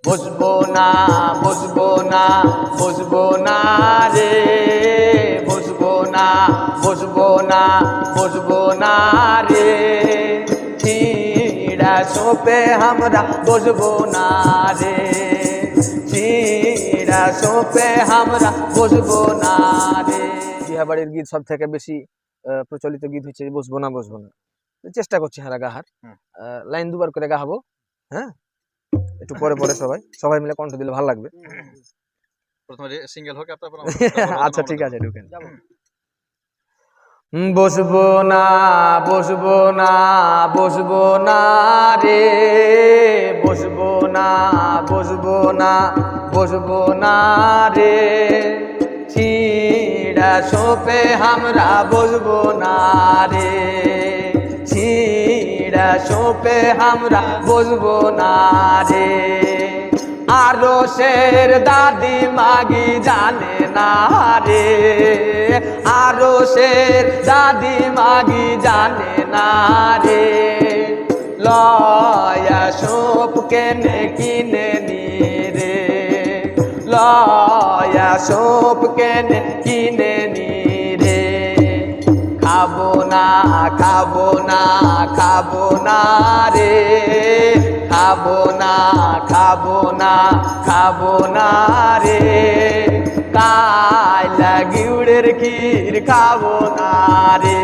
বসবো না বসবো না বসবো না রে, বসবো না বসবো না বসবো না রে, ছিঁড়া সোপে আমরা বসবো না রে, ছিঁড়া সোপে আমরা বসবো না রে। বিহাবাড়ির গীত সব থেকে বেশি প্রচলিত গীত হচ্ছে বসবো না বসবো না। চেষ্টা করছি হারা গাহার, লাইন দুবার করে গাহাবো। হ্যাঁ, একটু পরে পরে সবাই সবাই মিলে কণ্ঠ দিলে ভালো লাগবে। প্রথমে সিঙ্গেল হোক তারপর আচ্ছা ঠিক আছে, ঢুকেন। বসবো না বসবো না বসবো না রে, বসবো না বসবো না বসবো না রে, ছিঁড়া সোপে আমরা বসবো না রে, ছিঁড়া সোপে আমরা বসবো না রে। আরো শের দাদি মাগি জানে না রে, আরো শের দাদি মাগি জানে না রে, লয়া সোপ কেনে কিনে নি রে, লয়া সোপ কেনে কিনে নি রে। খাবো না খাবো না খাবো না রে, খাবো না খাবো না খাবো না রে, কায়লা গুড়ের ক্ষীর খাবো না রে,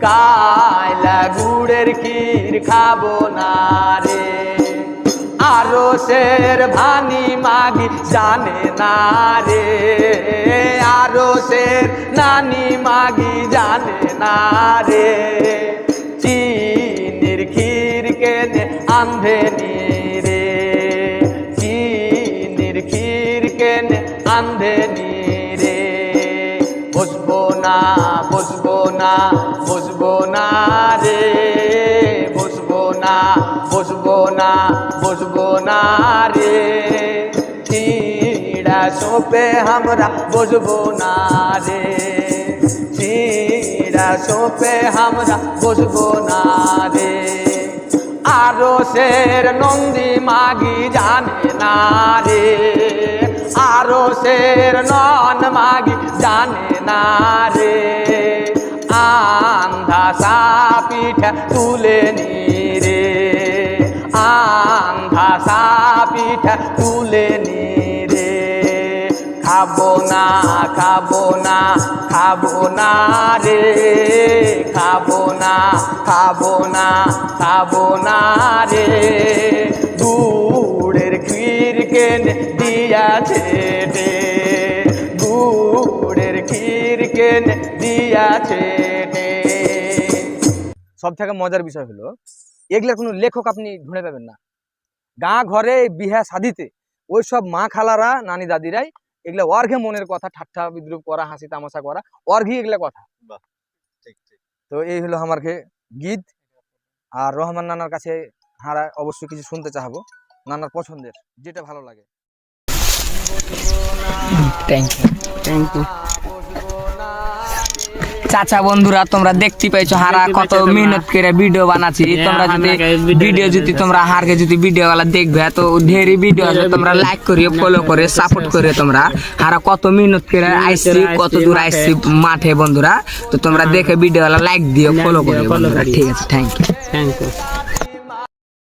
কায়লা গুড়ের ক্ষীর খাবো না রে। আরো শের ভানি মাগি জানে না রে, আরো শের নানি মাগি জানে না রে, চিনির ক্ষীর কেনে আন্ধে নি রে, চিনির ক্ষীর কেনে আন্ধে নি রে। বসবো না বসবো না বসবো না রে, বসবো না বসবো না বসবো না রে, ছিঁড়া সোপে আমরা বসবো না রে, ছিঁড়া সোপে আমরা বসবো না রে। আরো শের নন্দী মাগি জানে না রে, আরো শের নন মাগি জানে না রে, আন্ধা সা পিঠা তুলে নি রে, আন্ধা সা পিঠা তুলে নি রে। খাবো না খাবো না খাবো না রে, খাবো না খাবো না খাবো না রে, গুড়ের ক্ষীর কেনে দিয়াছে রে, গুড়ের ক্ষীর কেনে দিয়াছে রে। সব থেকে মজার বিষয় হলো এগুলার কোনো লেখক আপনি ঢুঁড়ে পাবেন না। গাঁ ঘরে বিহা শাদিতে ওই সব মা খালারা নানি দাদিরাই এগুলা অর্ঘে মনের কথা ঠাট্টা বিদ্রুপ করা, হাসি তামাশা করা, অর্ঘি এগুলা কথা। তো এই হলো আমার গীত। আর রহমান নানার কাছে হারা অবশ্যই কিছু শুনতে চাহবো, নানার পছন্দের যেটা ভালো লাগে। Thank you thank you. চাচা বন্ধুরা তোমরা দেখতে পাইছো হারা কত মেহনত করে ভিডিও বানাচ্ছি। তোমরা যদি ভিডিও যদি তোমরা হারকে যদি ভিডিও वाला দেখবে তো ঢেরি ভিডিও আছে, তোমরা লাইক করিও ফলো করে সাপোর্ট করে তোমরা হারা কত মেহনত করে আইছি, কত দূর আইছি মাঠে বন্ধুরা। তো তোমরা দেখে ভিডিও वाला লাইক দিও, ফলো করে বন্ধুরা। ঠিক আছে, থ্যাংক ইউ।